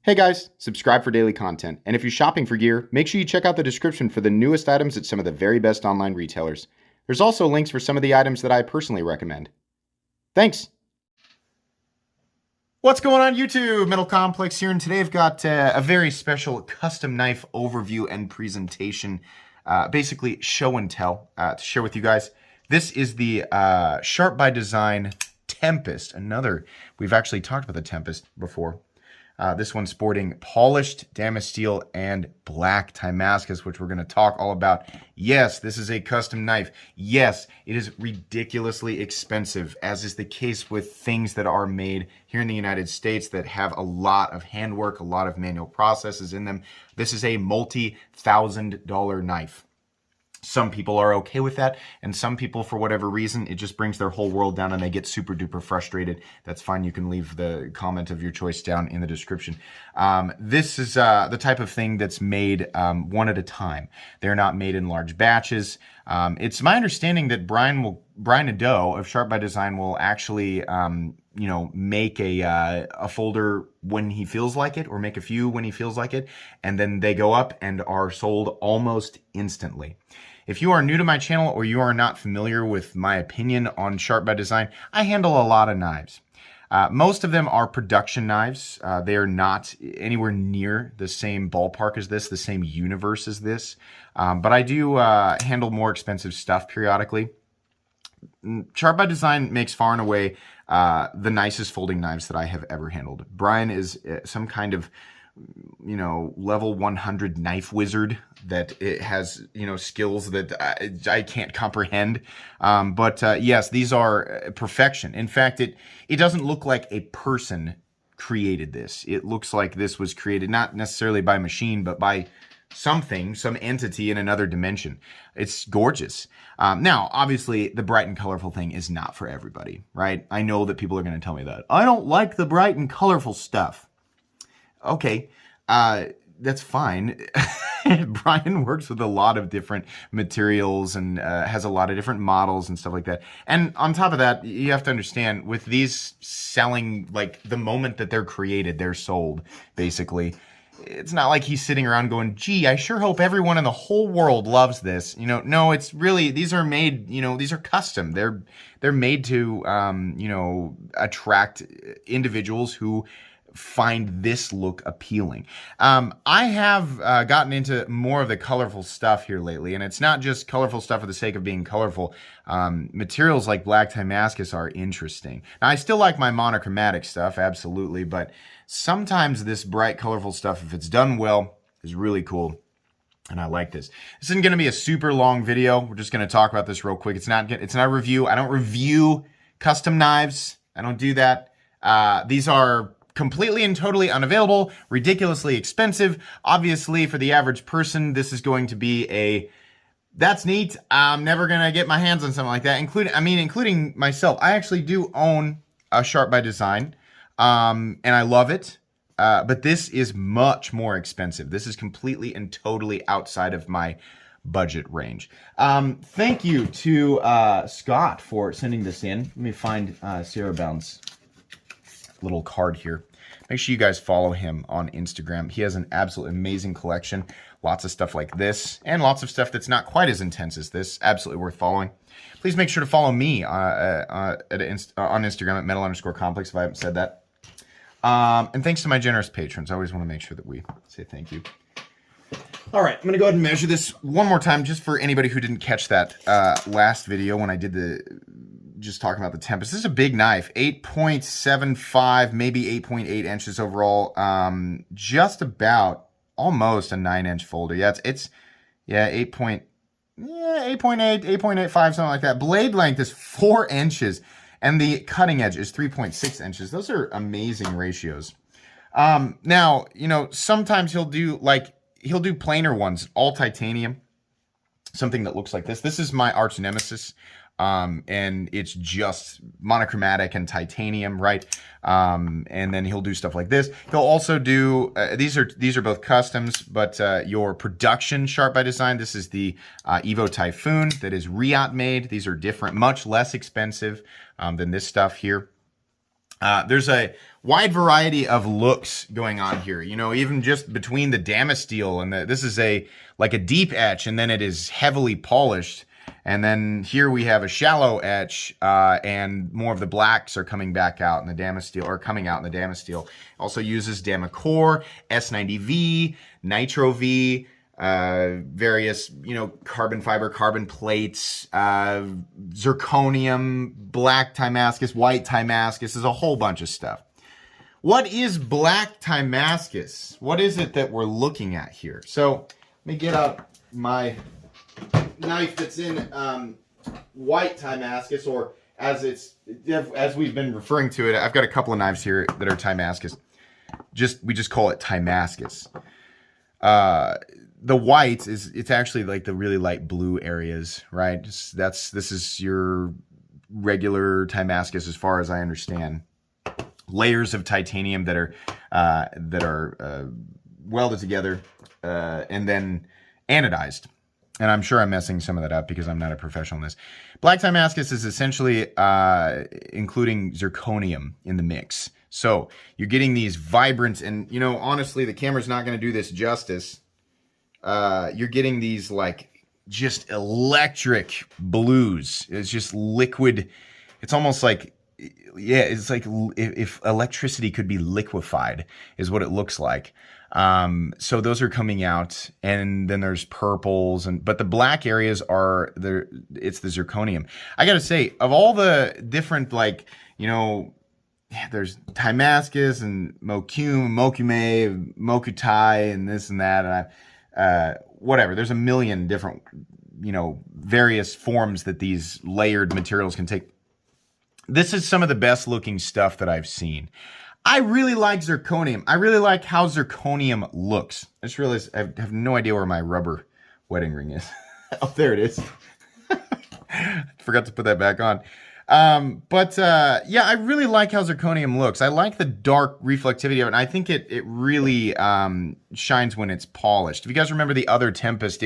Hey guys, subscribe for daily content. And if you're shopping for gear, make sure you check out the description for the newest items at some of the very best online retailers. There's also links for some of the items that I personally recommend. Thanks! What's going on YouTube? Metal Complex here, and today I've got a very special custom knife overview and presentation, basically show and tell to share with you guys. This is the Sharp by Design Tempest. We've actually talked about the Tempest before. This one sporting polished Damasteel and black Timascus, which we're going to talk all about. Yes, this is a custom knife. Yes, it is ridiculously expensive, as is the case with things that are made here in the United States that have a lot of handwork, a lot of manual processes in them. This is a multi-$1,000 knife. Some people are okay with that, and some people, for whatever reason, it just brings their whole world down and they get super duper frustrated. That's fine. You can leave the comment of your choice down in the description. This is the type of thing that's made one at a time. They're not made in large batches. It's my understanding that Brian Nadeau of Sharp by Design will actually make a folder when he feels like it, or make a few when he feels like it, and then they go up and are sold almost instantly. If you are new to my channel or you are not familiar with my opinion on Sharp by Design, I handle a lot of knives. Most of them are production knives. They are not anywhere near the same ballpark as this, the same universe as this. But I do handle more expensive stuff periodically. Sharp by Design makes far and away the nicest folding knives that I have ever handled. Brian is some kind of level 100 knife wizard that it has, skills that I can't comprehend. Yes, these are perfection. In fact, it doesn't look like a person created this. It looks like this was created not necessarily by machine, but by something, some entity in another dimension. It's gorgeous. Now, obviously, the bright and colorful thing is not for everybody, right? I know that people are going to tell me that. I don't like the bright and colorful stuff. Okay, that's fine. Brian works with a lot of different materials and has a lot of different models and stuff like that. And on top of that, you have to understand, with these selling, like the moment that they're created, they're sold, basically. It's not like he's sitting around going, gee, I sure hope everyone in the whole world loves this. No, it's really, these are made, these are custom. They're made to, attract individuals who find this look appealing. I have gotten into more of the colorful stuff here lately, and it's not just colorful stuff for the sake of being colorful. Materials like black Timascus are interesting. Now, I still like my monochromatic stuff, absolutely, but sometimes this bright, colorful stuff, if it's done well, is really cool. And I like this. This isn't going to be a super long video. We're just going to talk about this real quick. It's not a review. I don't review custom knives. I don't do that. These are completely and totally unavailable, ridiculously expensive. Obviously, for the average person, this is going to be that's neat. I'm never going to get my hands on something like that, including myself. I actually do own a Sharp by Design, and I love it. But this is much more expensive. This is completely and totally outside of my budget range. Thank you to Scott for sending this in. Let me find Sierra Bound's little card here. Make sure you guys follow him on Instagram. He has an absolutely amazing collection. Lots of stuff like this, and lots of stuff that's not quite as intense as this. Absolutely worth following. Please make sure to follow me on Instagram at metal_complex if I haven't said that. And thanks to my generous patrons. I always want to make sure that we say thank you. All right, I'm going to go ahead and measure this one more time just for anybody who didn't catch that last video when I did just talking about the Tempest. This is a big knife, 8.75, maybe 8.8 inches overall. Just about almost a 9-inch folder. Yeah, it's 8.8, 8.85, something like that. Blade length is 4 inches, and the cutting edge is 3.6 inches. Those are amazing ratios. Now, sometimes he'll do plainer ones, all titanium, something that looks like this. This is my arch nemesis. And it's just monochromatic and titanium, right? And then he'll do stuff like this. He'll also do, these are both customs, but your production Sharp by Design, this is the Evo Typhoon that is Riot made. These are different, much less expensive than this stuff here. There's a wide variety of looks going on here. You know, even just between the Damasteel and this is like a deep etch, and then it is heavily polished. And then here we have a shallow etch, and more of the blacks are coming back out in the Damasteel, or coming out in the Damasteel. Also uses Damacore, S90V, Nitro V, various, you know, carbon fiber, carbon plates, zirconium, black Timascus, white Timascus. There's a whole bunch of stuff. What is black Timascus? What is it that we're looking at here? So let me get out my knife that's in white Timascus, or as we've been referring to it. I've got a couple of knives here that are Timascus. We just call it Timascus. The white it's actually like the really light blue areas, right? This is your regular Timascus as far as I understand. Layers of titanium that are welded together and then anodized. And I'm sure I'm messing some of that up because I'm not a professional in this. Black Timascus is essentially including zirconium in the mix. So you're getting these vibrant, and you know, honestly, the camera's not going to do this justice. You're getting these like just electric blues. It's just liquid. It's almost like, yeah, it's like if electricity could be liquefied is what it looks like. So those are coming out, and then there's purples, but the black areas are there. It's the zirconium. I gotta say, of all the different, like, you know, there's Timascus and Mokume, Mokutai, and this and that, and whatever. There's a million different, you know, various forms that these layered materials can take. This is some of the best looking stuff that I've seen. I really like zirconium. I really like how zirconium looks. I just realized I have no idea where my rubber wedding ring is. Oh, there it is. Forgot to put that back on. Yeah, I really like how zirconium looks. I like the dark reflectivity of it. And I think it really shines when it's polished. If you guys remember the other Tempest,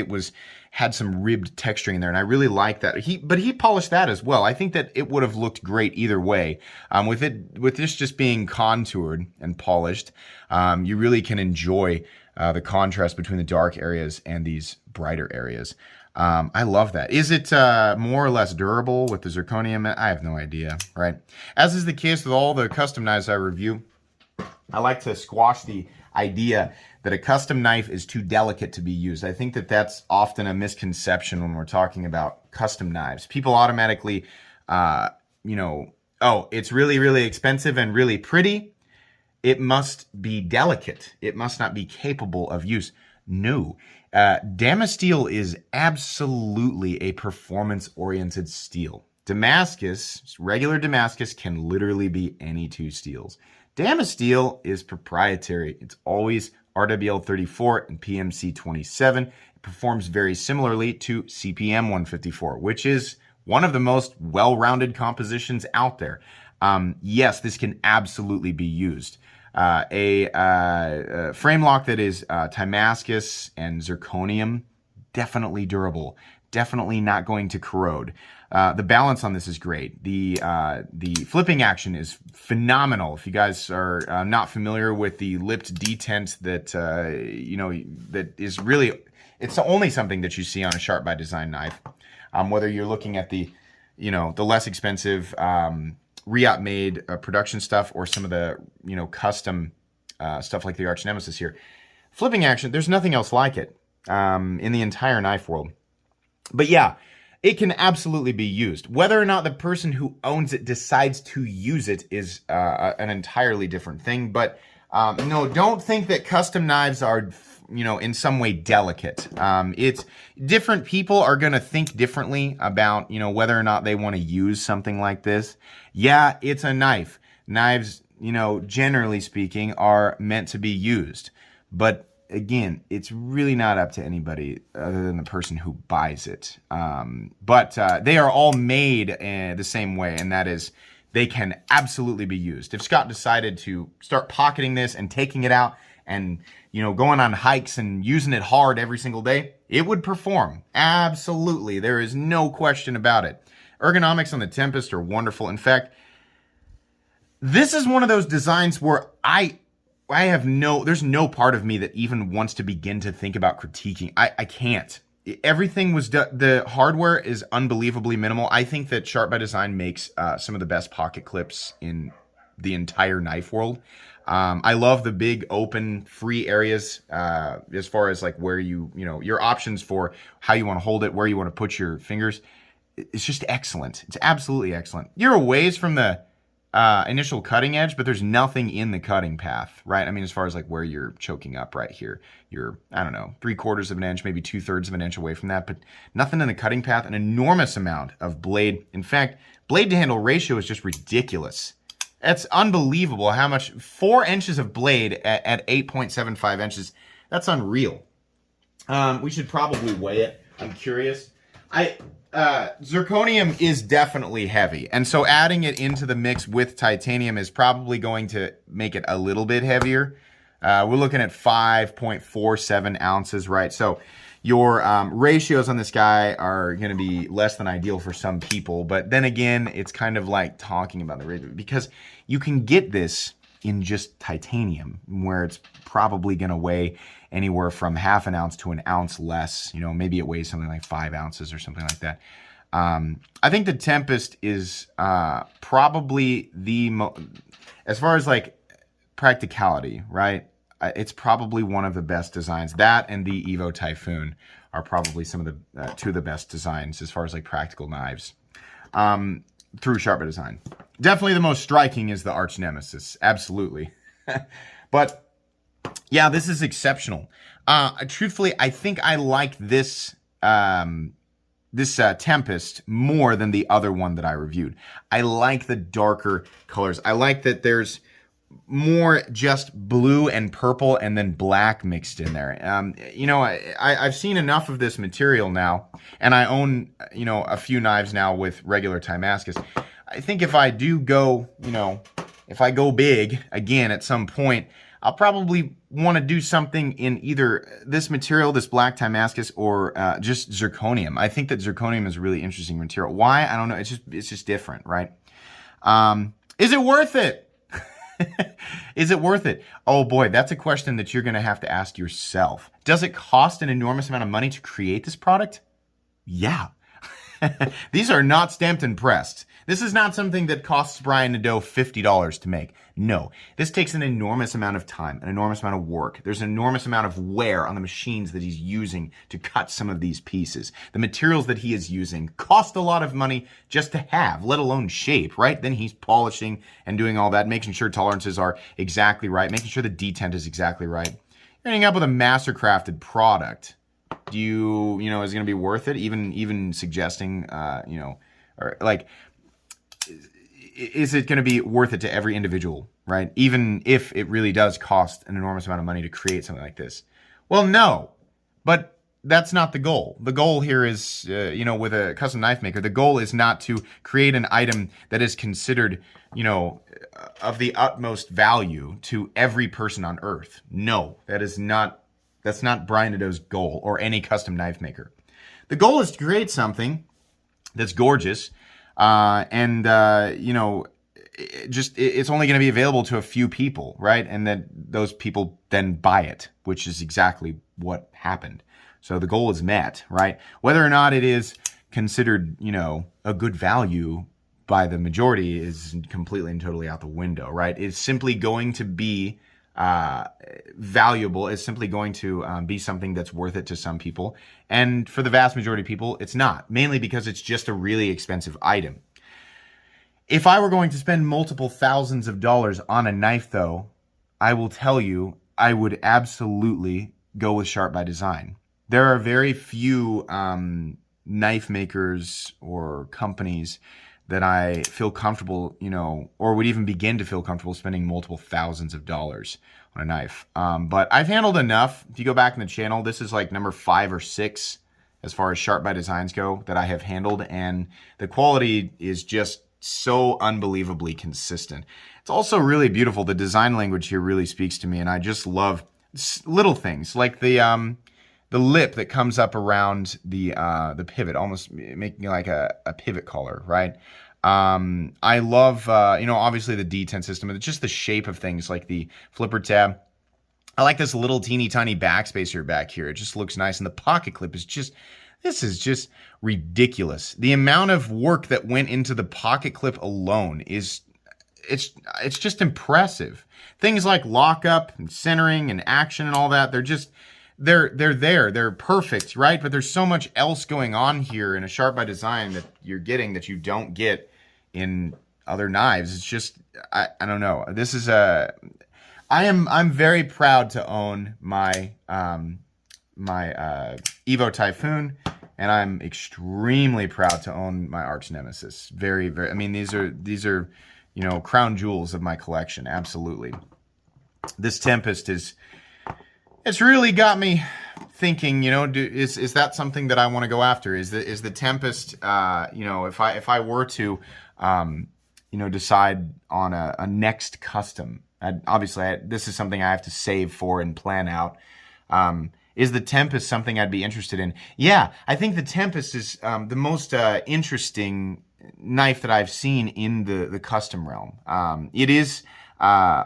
had some ribbed texturing there, and I really like that. But he polished that as well. I think that it would have looked great either way. With this just being contoured and polished, you really can enjoy the contrast between the dark areas and these brighter areas. I love that. Is it more or less durable with the zirconium? I have no idea, right? As is the case with all the custom knives I review, I like to squash the idea that a custom knife is too delicate to be used. I think that that's often a misconception when we're talking about custom knives. People automatically, you know, oh, it's really, really expensive and really pretty. It must be delicate. It must not be capable of use. No. Damasteel is absolutely a performance-oriented steel. Damascus, regular Damascus, can literally be any two steels. Damasteel is proprietary. It's always RWL 34 and PMC 27. It performs very similarly to CPM 154, which is one of the most well-rounded compositions out there. Yes, this can absolutely be used. A frame lock that is Timascus and zirconium, definitely durable, definitely not going to corrode. The balance on this is great. The flipping action is phenomenal. If you guys are not familiar with the lipped detent that you know, that is really, it's only something that you see on a Sharp by Design knife. Whether you're looking at the, you know, the less expensive Riot made production stuff, or some of the, you know, custom stuff like the Arch Nemesis here. Flipping action, there's nothing else like it in the entire knife world. But yeah, it can absolutely be used. Whether or not the person who owns it decides to use it is an entirely different thing. But no, don't think that custom knives are, you know, in some way delicate. It's different people are going to think differently about, you know, whether or not they want to use something like this. Yeah, it's a knife. Knives, you know, generally speaking, are meant to be used. But again, it's really not up to anybody other than the person who buys it. But they are all made the same way, and that is, they can absolutely be used. If Scott decided to start pocketing this and taking it out and, you know, going on hikes and using it hard every single day, it would perform. Absolutely. There is no question about it. Ergonomics on the Tempest are wonderful. In fact, This is one of those designs where there's no part of me that even wants to begin to think about critiquing. I can't. Everything was the hardware is unbelievably minimal. I think that Sharp by Design makes some of the best pocket clips in the entire knife world. I love the big open free areas as far as like where your options for how you want to hold it, where you want to put your fingers. It's just excellent. It's absolutely excellent. You're a ways from the initial cutting edge, but there's nothing in the cutting path, right? I mean, as far as like where you're choking up right here, you're, I don't know, 3/4 of an inch, maybe 2/3 of an inch away from that, but nothing in the cutting path, an enormous amount of blade. In fact, blade to handle ratio is just ridiculous. It's unbelievable how much, 4 inches of blade at 8.75 inches, that's unreal. We should probably weigh it. I'm curious. Zirconium is definitely heavy, and so adding it into the mix with titanium is probably going to make it a little bit heavier. We're looking at 5.47 ounces, right? So your ratios on this guy are going to be less than ideal for some people, but then again, it's kind of like talking about the ratio, because you can get this in just titanium, where it's probably going to weigh anywhere from 1/2 ounce to 1 ounce less. You know, maybe it weighs something like 5 ounces or something like that. I think the Tempest is probably as far as like practicality, right? It's probably one of the best designs. That and the Evo Typhoon are probably some of the two of the best designs as far as like practical knives through Sharp by Design. Definitely the most striking is the Arch Nemesis, absolutely. But yeah, this is exceptional. Truthfully, I think I like this Tempest more than the other one that I reviewed. I like the darker colors. I like that there's more just blue and purple and then black mixed in there. I've seen enough of this material now, and I own, a few knives now with regular Timascus. I think if I do go, if I go big again at some point, I'll probably want to do something in either this material, this black Timascus, or just zirconium. I think that zirconium is a really interesting material. Why? I don't know. It's just different, right? Is it worth it? Is it worth it? Oh boy, that's a question that you're going to have to ask yourself. Does it cost an enormous amount of money to create this product? Yeah. These are not stamped and pressed. This is not something that costs Brian Nadeau $50 to make. No, this takes an enormous amount of time, an enormous amount of work. There's an enormous amount of wear on the machines that he's using to cut some of these pieces. The materials that he is using cost a lot of money just to have, let alone shape, right? Then he's polishing and doing all that, making sure tolerances are exactly right, making sure the detent is exactly right. You're ending up with a master crafted product. Do you, is it going to be worth it? Even suggesting, or like, is it going to be worth it to every individual, right? Even if it really does cost an enormous amount of money to create something like this. Well, no, but that's not the goal. The goal here is, with a custom knife maker, the goal is not to create an item that is considered, of the utmost value to every person on earth. No, that's not Brian Nadeau's goal, or any custom knife maker. The goal is to create something that's gorgeous, it's only going to be available to a few people, right? And then those people then buy it, which is exactly what happened. So the goal is met, right? Whether or not it is considered, a good value by the majority is completely and totally out the window, right? It's simply going to be valuable. It's simply going to be something that's worth it to some people. And for the vast majority of people, it's not. Mainly because it's just a really expensive item. If I were going to spend multiple thousands of dollars on a knife, though, I will tell you, I would absolutely go with Sharp by Design. There are very few knife makers or companies that I feel comfortable, or would even begin to feel comfortable spending multiple thousands of dollars on a knife. But I've handled enough. If you go back in the channel, this is like number 5 or 6 as far as Sharp by Designs go that I have handled. And the quality is just so unbelievably consistent. It's also really beautiful. The design language here really speaks to me. And I just love little things like the lip that comes up around the pivot, almost making like a pivot collar, right? I love, obviously the D10 system, but just the shape of things like the flipper tab. I like this little teeny tiny backspacer back here. It just looks nice. And the pocket clip is this is just ridiculous. The amount of work that went into the pocket clip alone it's just impressive. Things like lockup and centering and action and all that, they're there. They're perfect, right? But there's so much else going on here in a Sharp by Design that you're getting that you don't get in other knives. It's just, I don't know. This is I'm very proud to own my Evo Typhoon, and I'm extremely proud to own my arch nemesis. Very, very. I mean, these are crown jewels of my collection. Absolutely. This Tempest it's really got me thinking. Is that something that I want to go after? Is the Tempest? If I were to decide on a next custom. Obviously, this is something I have to save for and plan out. Is the Tempest something I'd be interested in? Yeah, I think the Tempest is the most interesting knife that I've seen in the custom realm. It is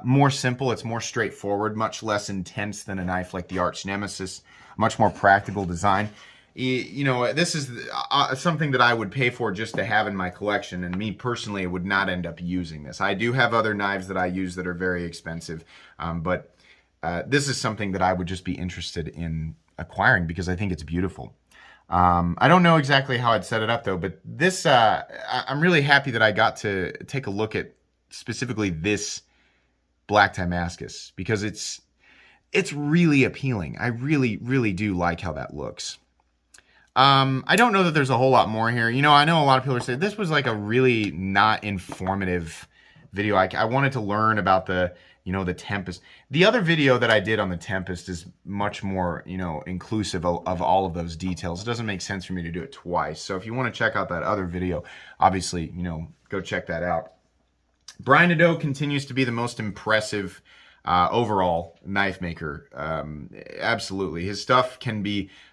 more simple. It's more straightforward, much less intense than a knife like the Arch Nemesis. Much more practical design. This is something that I would pay for just to have in my collection, and me personally would not end up using this. I do have other knives that I use that are very expensive, but this is something that I would just be interested in acquiring because I think it's beautiful. I don't know exactly how I'd set it up though, but this, I'm really happy that I got to take a look at specifically this black Timascus because it's really appealing. I really, really do like how that looks. I don't know that there's a whole lot more here. I know a lot of people are saying this was like a really not informative video. I wanted to learn about the Tempest. The other video that I did on the Tempest is much more, inclusive of all of those details. It doesn't make sense for me to do it twice. So if you want to check out that other video, obviously, go check that out. Brian Nadeau continues to be the most impressive overall knife maker. Absolutely. His stuff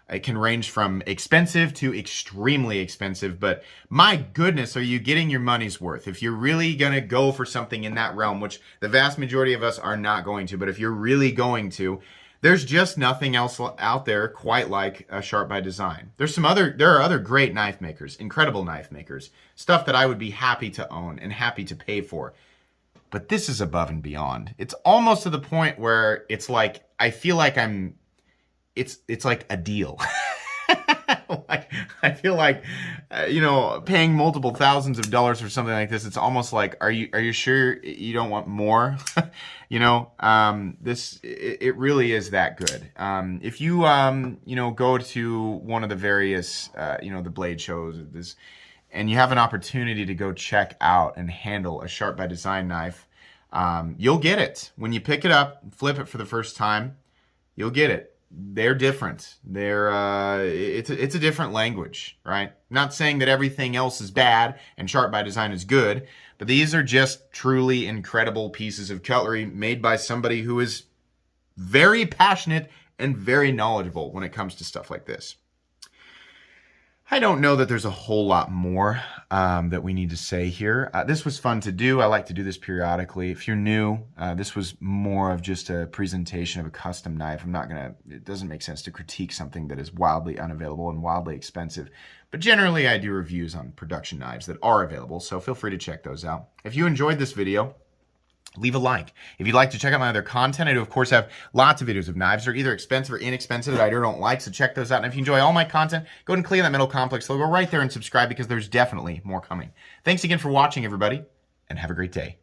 it can range from expensive to extremely expensive, but my goodness, are you getting your money's worth? If you're really going to go for something in that realm, which the vast majority of us are not going to, but if you're really going to, there's just nothing else out there quite like a Sharp by Design. There are other great knife makers, incredible knife makers, stuff that I would be happy to own and happy to pay for. But this is above and beyond. It's almost to the point where it's like, I feel like it's like a deal. I feel like, paying multiple thousands of dollars for something like this, it's almost like, are you sure you don't want more? It really is that good. If you, go to one of the various, the blade shows, and you have an opportunity to go check out and handle a Sharp by Design knife, you'll get it. When you pick it up, flip it for the first time, you'll get it. They're different. It's a different language, right? Not saying that everything else is bad and Sharp by Design is good, but these are just truly incredible pieces of cutlery made by somebody who is very passionate and very knowledgeable when it comes to stuff like this. I don't know that there's a whole lot more that we need to say here. This was fun to do. I like to do this periodically. If you're new, this was more of just a presentation of a custom knife. It doesn't make sense to critique something that is wildly unavailable and wildly expensive. But generally, I do reviews on production knives that are available, so feel free to check those out. If you enjoyed this video, leave a like. If you'd like to check out my other content, I do, of course, have lots of videos of knives that are either expensive or inexpensive that I don't like, so check those out. And if you enjoy all my content, go ahead and click on that middle complex logo right there and subscribe because there's definitely more coming. Thanks again for watching, everybody, and have a great day.